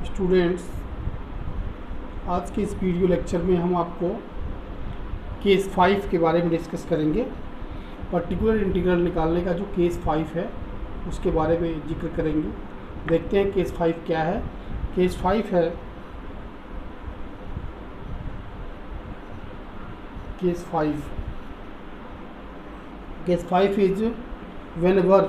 Students, आज के इस वीडियो लेक्चर में हम आपको केस 5 के बारे में डिस्कस करेंगे। पर्टिकुलर इंटीग्रल निकालने का जो केस 5 है उसके बारे में जिक्र करेंगे। देखते हैं केस 5 क्या है। केस 5 है, case 5 is whenever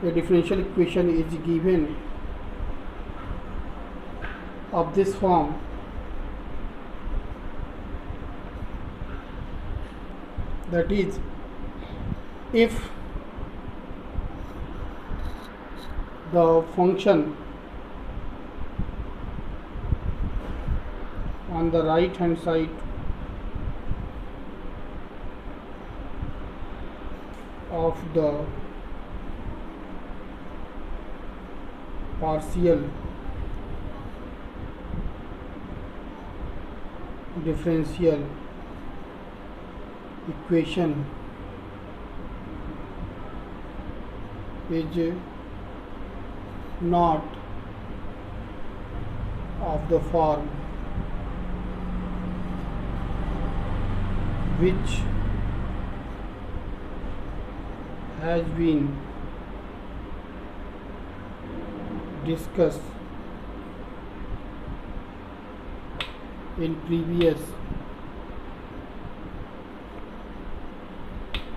a differential equation is given of this form, that is, if the function on the right hand side of the partial differential equation is not of the form which has been discussed in previous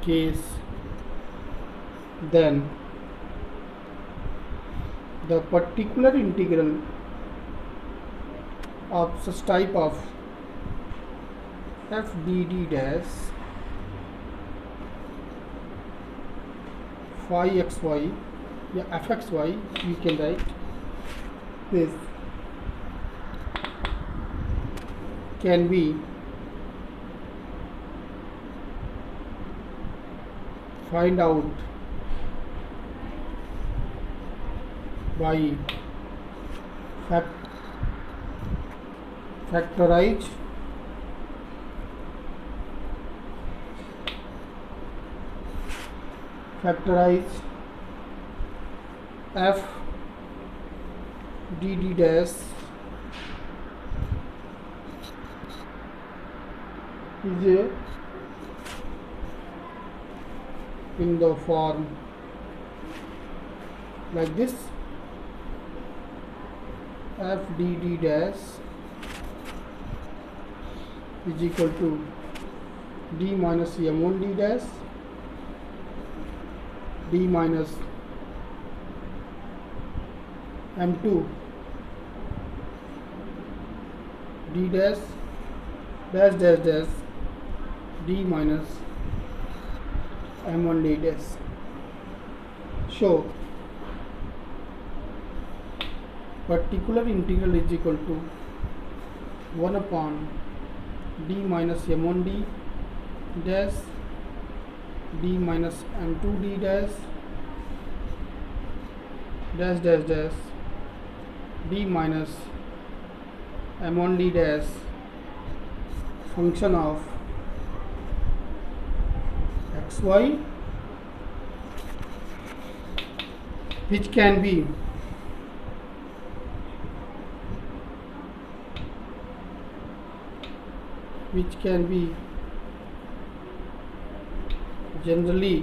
case, then the particular integral of such type of f d d dash phi xy या fxy, you can write this, can be find out by factorize f d d dash is in the form like this, f d d dash is equal to d minus m1 d dash d minus m2 d dash dash dash dash d minus m1 d dash. So particular integral is equal to 1 upon d minus m1 d dash d minus m2 d dash dash dash dash d minus m1 d dash function of xy, which can be generally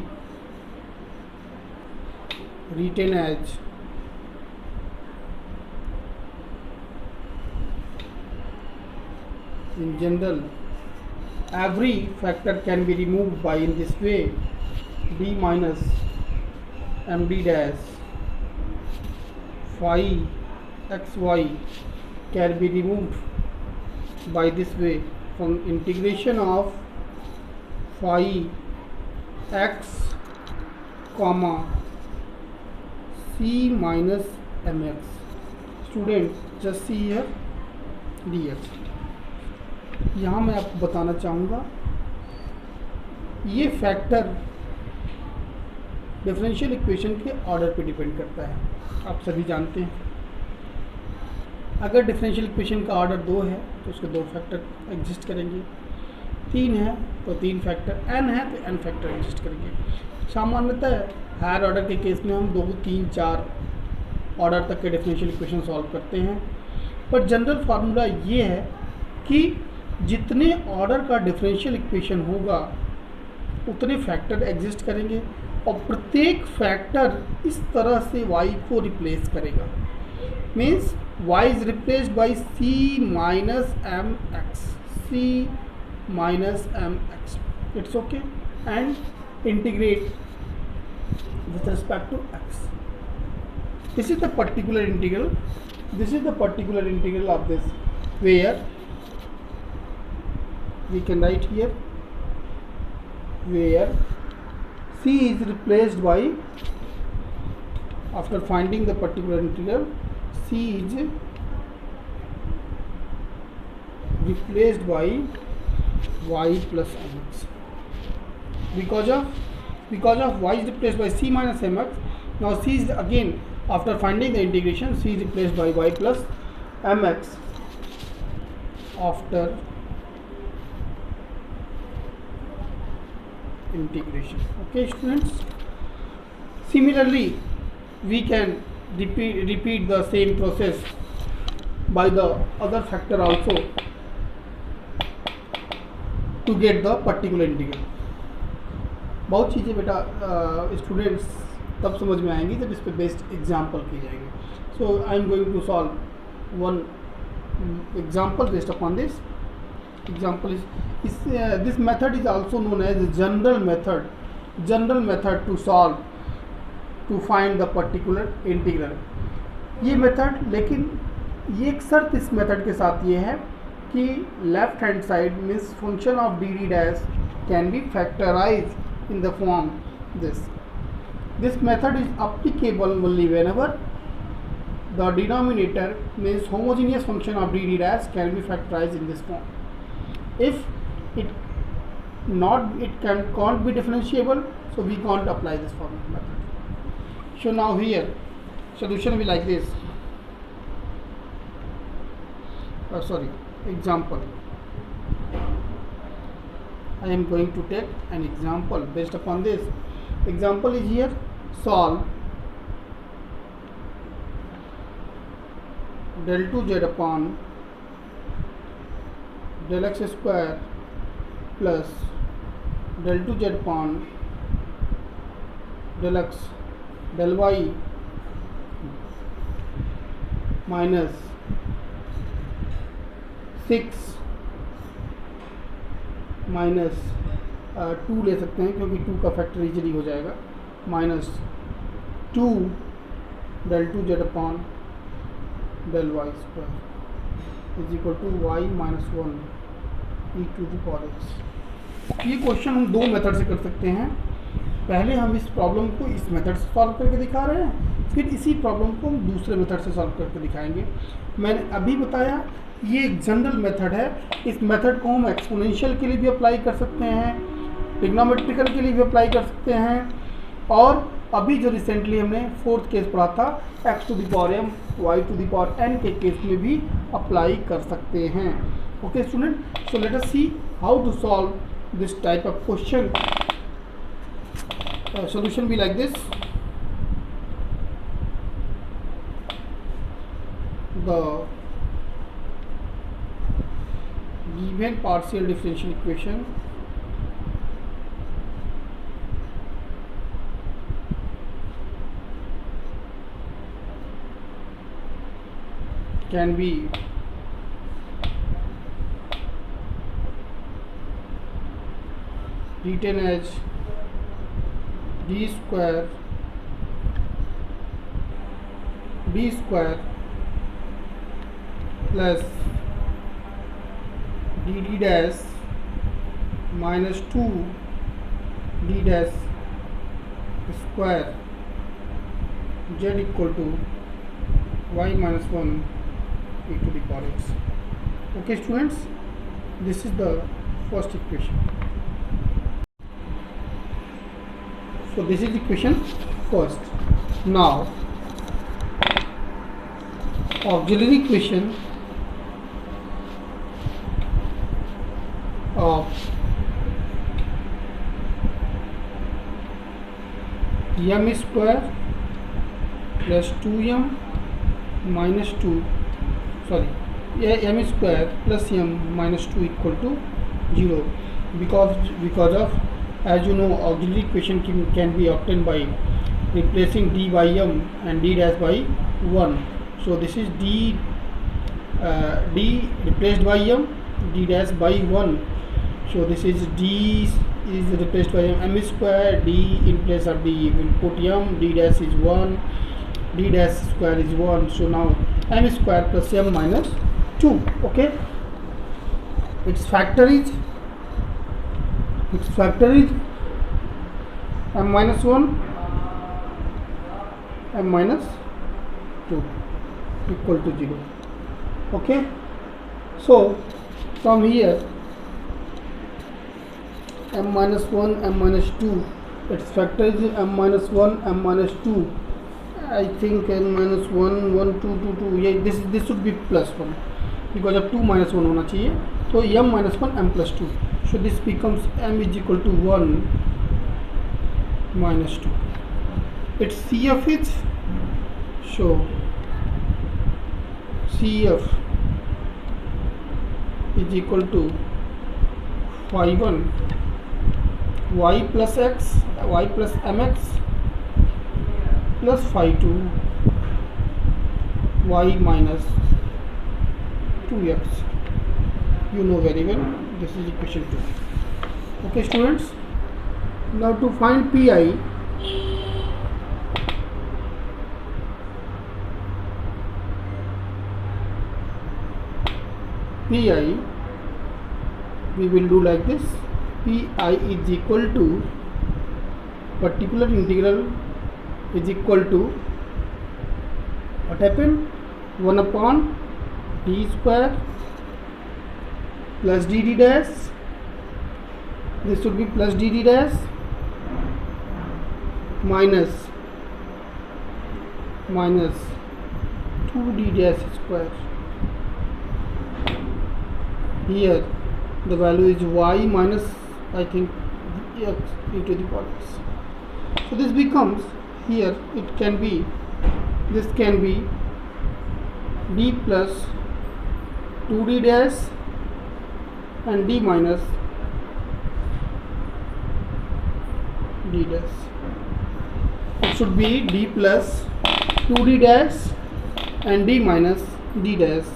written as in general every factor can be removed by in this way, d minus md dash phi xy can be removed by this way, from integration of phi x comma c minus mx. Student, just see here dx. यहाँ मैं आपको बताना चाहूँगा, ये factor differential equation के order पे depend करता है। आप सभी जानते हैं, अगर डिफरेंशियल इक्वेशन का ऑर्डर 2 है तो उसके 2 फैक्टर एग्जिस्ट करेंगे, 3 है तो 3 फैक्टर, n है तो n फैक्टर एग्जिस्ट करेंगे। सामान्यतः हायर ऑर्डर के केस में हम 2, 3, 4 ऑर्डर तक के डिफरेंशियल इक्वेशन सॉल्व करते हैं, पर जनरल फार्मूला ये है कि जितने ऑर्डर का डिफरेंशियल इक्वेशन होगा उतने फैक्टर एग्जिस्ट करेंगे और प्रत्येक फैक्टर इस तरह से y को रिप्लेस करेगा। Means y is replaced by c minus m x, c minus m x, it's okay, and integrate with respect to x. This is the particular integral. This is the particular integral of this, where we can write here where c is replaced by, after finding the particular integral, c is replaced by y plus mx. Because of y is replaced by c minus mx, now c is again, after finding the integration, c is replaced by y plus mx after integration. Okay students, similarly we can repeat the same process by the other factor also to get the particular integral. बहुत चीज़ें बेटा students तब समझ में आएंगी जब इस पर बेस्ड एग्जाम्पल किए जाएंगे। So I am going to solve one example based upon this example. This method is also known as general method to solve to find the particular integral. ये मेथड, लेकिन ये एक शर्त इस मेथड के साथ ये है कि left hand side means function of d d dash can be factorise in the form this. This method is applicable only whenever the denominator means homogeneous function of d d dash can be factorized in this form. If it can't be differentiable, so we can't apply this form of method. So now here solution will be like this. Example. I am going to take an example based upon this. Example is here, solve del 2z upon del x square plus del 2z upon del x del y minus 6 minus 2 ले सकते हैं क्योंकि 2 का factor easily हो जाएगा, minus 2 del 2z upon del y square is equal to y minus 1 e to the power x। ये question हम दो मेथड से कर सकते हैं। पहले हम इस प्रॉब्लम को इस मेथड से सॉल्व करके दिखा रहे हैं, फिर इसी प्रॉब्लम को हम दूसरे मेथड से सॉल्व करके दिखाएंगे। मैंने अभी बताया ये एक जनरल मेथड है। इस मेथड को हम एक्सपोनेंशियल के लिए भी अप्लाई कर सकते हैं, ट्रिग्नोमेट्रिकल के लिए भी अप्लाई कर सकते हैं, और अभी जो रिसेंटली हमने फोर्थ केस पढ़ा था x to the power m y to the power n के केस में भी अप्लाई कर सकते हैं। Okay student, so let us see how to solve this type of question. Solution be like this. The given partial differential equation can be written as d square plus dd dash minus 2 d dash square z equal to y minus 1 e to the power x. Okay students, this is the first equation. So this is the equation first. Now auxiliary equation of m square plus 2m minus 2, sorry, m square plus m minus 2 equal to 0, because of, as you know, auxiliary equation can be obtained by replacing d by m and d dash by 1. So this is d replaced by m, d dash by 1. So this is d is replaced by m square, d in place of d will put m, d dash is 1, d dash square is 1. So now m square plus m minus 2. Okay, its factor is m minus 1, m minus 2 equal to 0. Okay, so from here m minus 1, m minus 2, its factor is m minus 1, m minus 2. I think n minus 1, 1, 2, 2, 2. Yeah, this should be plus 1 because of 2 minus 1 होना चाहिए. तो m minus 1, m plus 2. So this becomes m is equal to 1 minus 2. Its CF is, so CF is equal to phi 1 y plus x, y plus mx plus phi 2 y minus 2x. You know very well, this is equation 2. Okay students, now to find pi, we will do like this. Pi is equal to particular integral is equal to what happened, 1 upon d square plus dd dash, this should be plus dd dash minus 2d dash square. Here the value is y minus, I think, x e to the power x. So this becomes, here it can be, this can be d plus 2d dash and d minus d dash. It should be d plus 2d dash and d minus d dash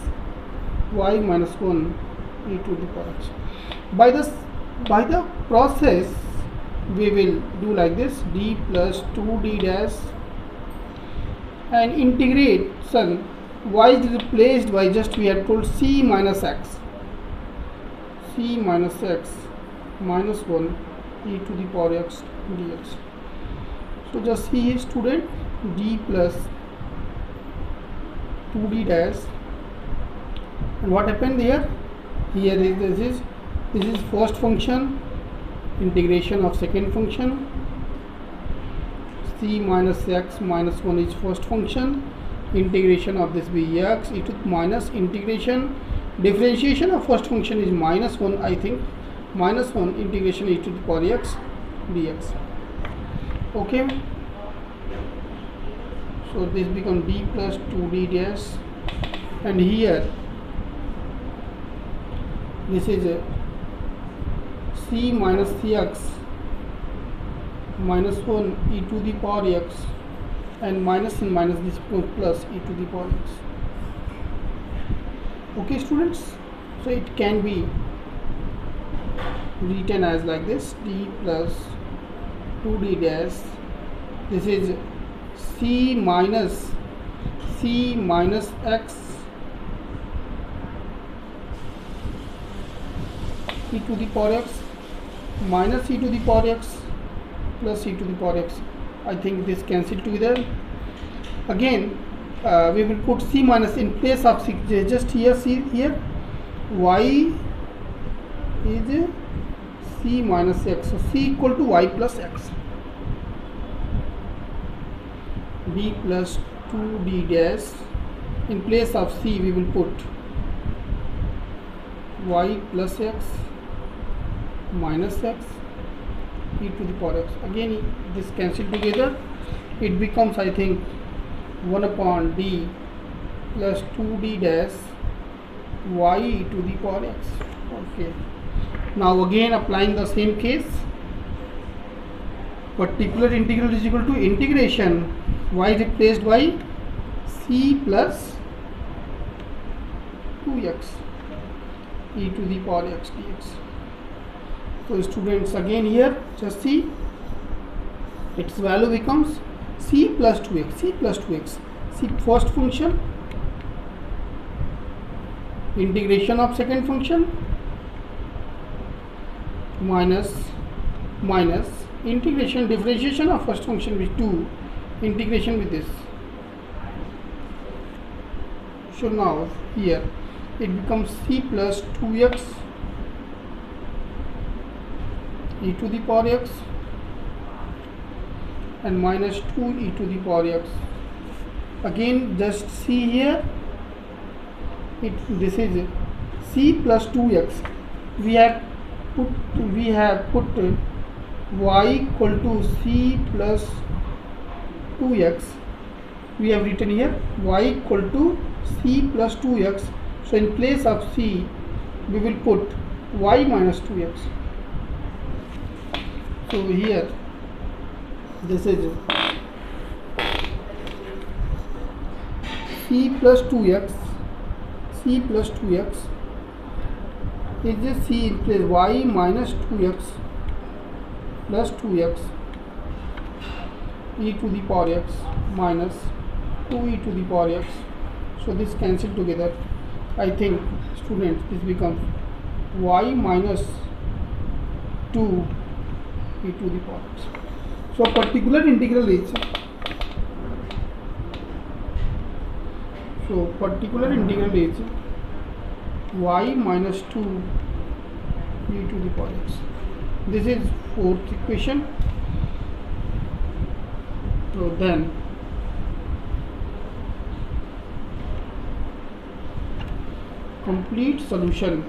y minus 1 e to the power x. By the process we will do like this, d plus 2d dash and integration y is replaced by, just we have told, c minus x minus 1 e to the power x dx. So just see here student, d plus 2d dash, and what happened here? Here is this is first function, integration of second function, c minus x minus 1 is first function, integration of this be x e to minus integration, differentiation of first function is minus 1, I think, minus 1 integration e to the power x dx. Okay, so this becomes d plus 2d dash, and here this is a c minus cx minus 1 e to the power x, and minus and minus this plus e to the power x. Okay students, so it can be written as like this, d plus 2d dash, this is c minus x e to the power x minus e to the power x plus e to the power x. I think this cancel together. Again we will put c minus in place of c, just here, see here, y is c minus x, so c equal to y plus x, d plus 2d dash, in place of c we will put y plus x minus x e to the power x. Again this cancel together, it becomes, I think, 1 upon d plus 2d dash y to the power x. Okay, now again applying the same case, particular integral is equal to integration y replaced by c plus 2x e to the power x dx. So students, again here just see, its value becomes c plus 2x, c plus 2x, c first function, integration of second function, minus integration differentiation of first function with 2, integration with this. So now here it becomes c plus 2x e to the power x and minus 2 e to the power x. Again just see here, this is c plus 2x. We have put y equal to c plus 2x. We have written here y equal to c plus 2x. So in place of c we will put y minus 2x. So here this is c plus 2x, c plus 2x is just c in place y minus 2x plus 2x e to the power x minus 2 e to the power x. So this cancel together. I think students, this becomes y minus 2 e to the power x. So particular integral is y minus 2 e to the power x. This is fourth equation. So then complete solution.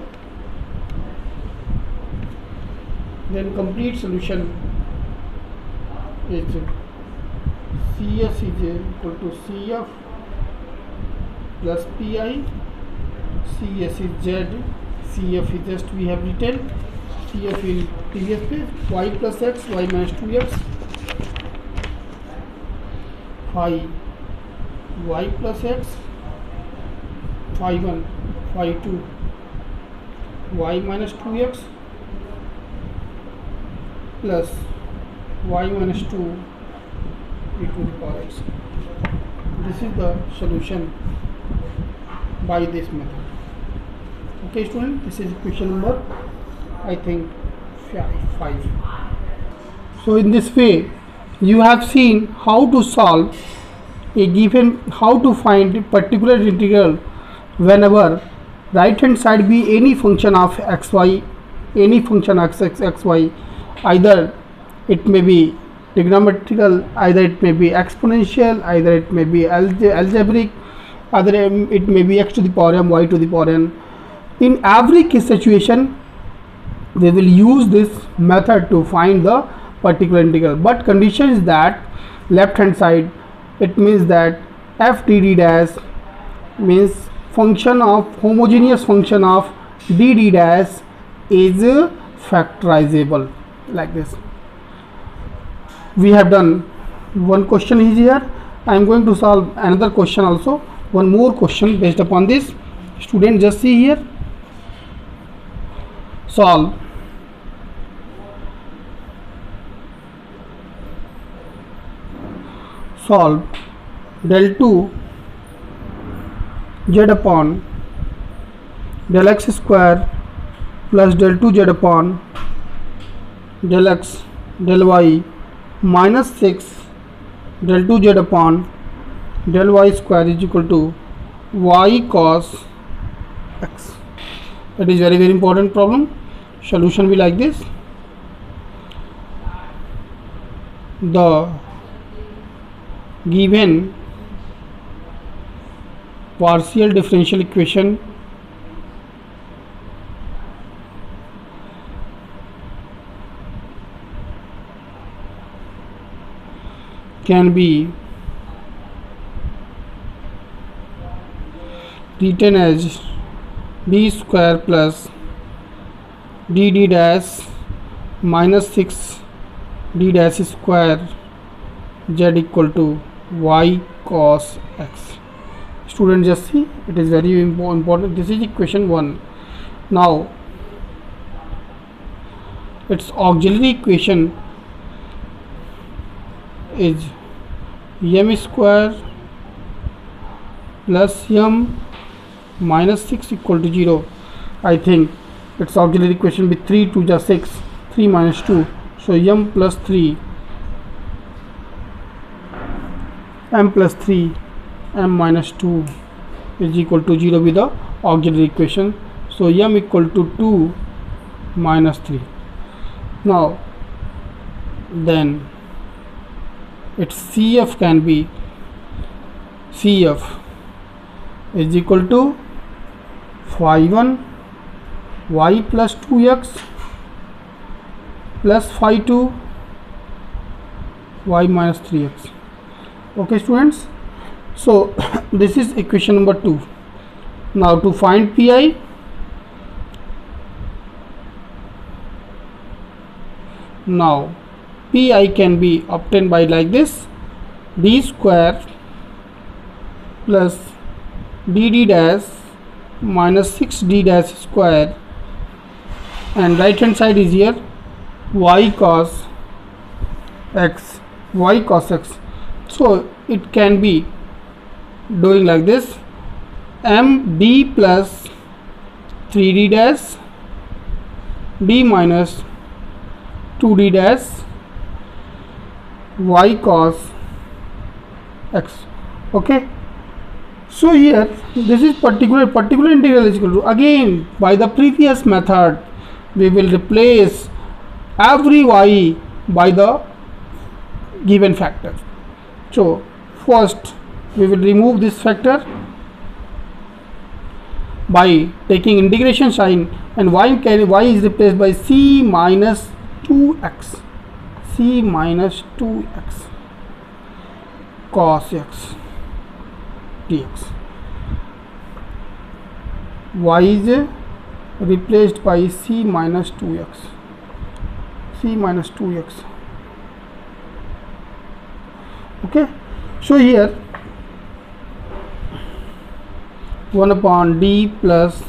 Is CS is equal to CF plus PI. CS is Z, CF is just we have written CF in previous page, y plus x, y minus 2x, phi y plus x, phi 1, phi 2, y minus 2x plus y minus 2 e to the power x. This is the solution by this method. Okay student, this is question number, I think, 5. So in this way you have seen how to solve a given, how to find particular integral whenever right hand side be any function of xy, any function x, xy, either it may be trigonometrical, either it may be exponential, either it may be algebraic, either it may be x to the power m, y to the power n. In every case situation we will use this method to find the particular integral, but condition is that left hand side, it means that f dd dash means function of homogeneous function of dd dash is factorizable, like this. We have done one question is here. I am going to solve another question also, one more question based upon this. Student, just see here, solve del 2 z upon del x square plus del 2 z upon del x del y minus 6 del 2 z upon del y square is equal to y cos x. That is very important problem. Solution will be like this. The given partial differential equation can be written as d square plus dd dash minus 6 d dash square z equal to y cos x. Student, just see, it is very important. This is equation 1. Now its auxiliary equation is m square plus m minus 6 equal to 0. I think its auxiliary equation will be 3 2 just 6, 3 minus 2, so m plus 3 m minus 2 is equal to 0 with the auxiliary equation. So m equal to 2 minus 3. Now then its CF can be, CF is equal to phi 1 y plus 2x plus phi 2 y minus 3x. Okay students, so this is equation number 2. Now to find pi, now pi can be obtained by like this: d square plus dd dash minus 6d dash square, and right hand side is here y cos x, y cos x. So it can be doing like this: m d plus 3d dash d minus 2d dash y cos x. Okay, so here this is particular integral is equal to, again by the previous method we will replace every y by the given factor. So first we will remove this factor by taking integration sign, and y is replaced by c minus 2x, c minus 2x cos x dx. Y is replaced by c minus 2x, c minus 2x. Okay, so here 1 upon d plus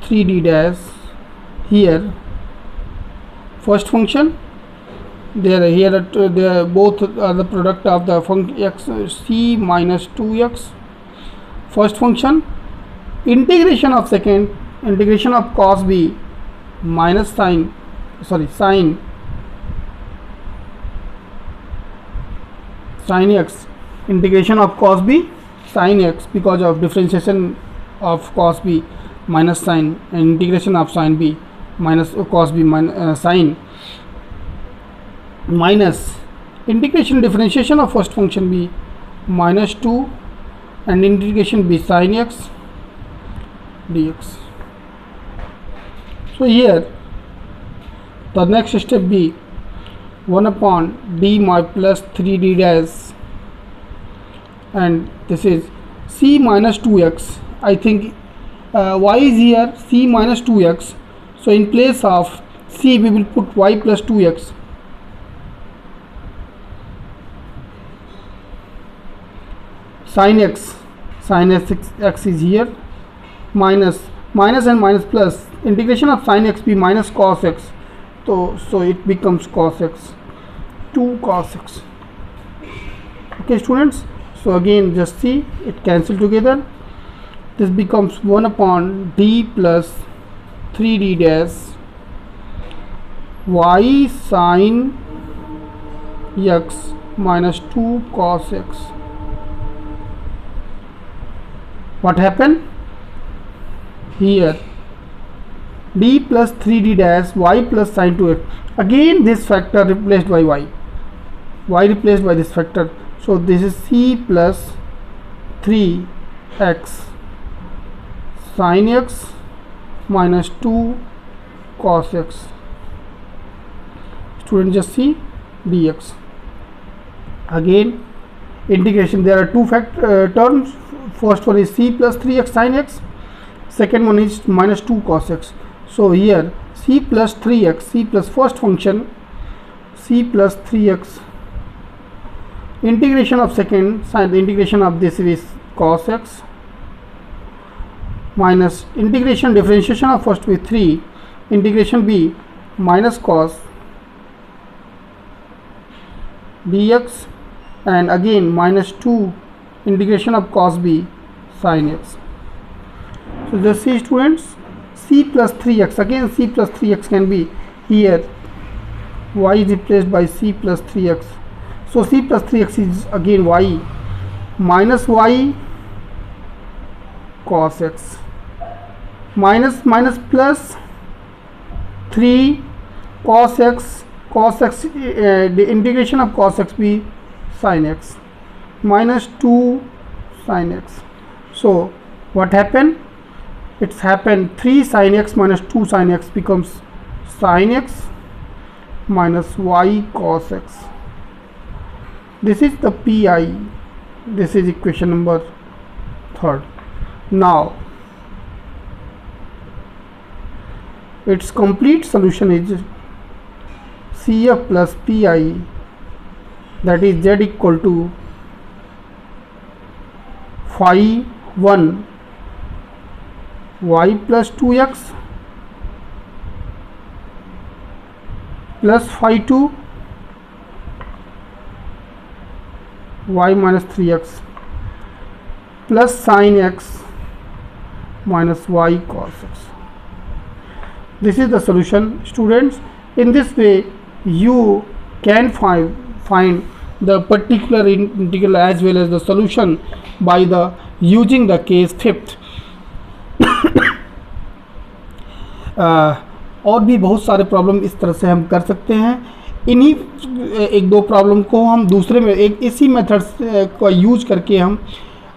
3d dash, here first function, there here they both are the product of the function x, c minus 2x first function, integration of second, integration of cos b minus sin x, integration of cos b sin x because of differentiation of cos b minus sin, and integration of sin b minus cos b minus sin, minus integration differentiation of first function b minus 2 and integration b sin x dx. So here the next step be 1 upon d plus 3d dash, and this is c minus 2x. I think y is here c minus 2x, so in place of c we will put y plus 2x. Sin x is here, minus and minus plus, integration of sin x be minus cos x, so it becomes cos x, 2 cos x. Okay students, so again just see, it cancel together, this becomes 1 upon d plus 3d dash y sin x minus 2 cos x. What happened here? D plus 3d dash y plus sin 2x, again this factor replaced by y replaced by this factor, so this is c plus 3x sin x minus 2 cos x. Student, just see dx. Again, integration, there are two terms. First one is c plus 3x sin x, second one is minus 2 cos x. So here c plus 3x, c plus first function c plus 3x, integration of second sin, the integration of this is cos x, minus integration differentiation of first with 3, integration b minus cos dx, and again minus 2 integration of cos b sin x. So just see students, c plus 3x, again c plus 3x can be here, y is replaced by c plus 3x. So c plus 3x is again y minus y cos x, minus minus plus 3 cos x, the integration of cos x be sin x, minus 2 sin x. So what happened? It's happened 3 sin x minus 2 sin x becomes sin x minus y cos x. This is the PI. This is equation number 3rd. Now its complete solution is CF plus PI, that is Z equal to phi 1 y plus 2x plus phi 2 y minus 3x plus sin x minus y cos x. This is the solution, students. In this way you can find the particular integral as well as the solution by the using the case 5th. और भी बहुत सारे problem इस तरह से हम कर सकते हैं. इन्हीं एक दो प्रॉब्लम को हम दूसरे में इसी मेथड का यूज करके हम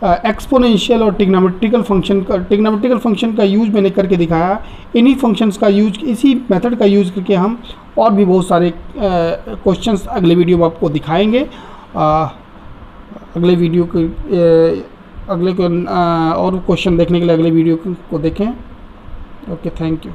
एक्सपोनेंशियल और टिग्नोमेट्रिकल फंक्शन का यूज मैंने करके दिखाया. इन्हीं फंक्शंस का यूज, इसी मेथड का यूज करके हम और भी बहुत सारे क्वेश्चंस अगले वीडियो में आपको दिखाएंगे. अगले वीडियो को और क्वेश्चन देखने के लिए अगले वीडियो को देखें. Okay, thank you.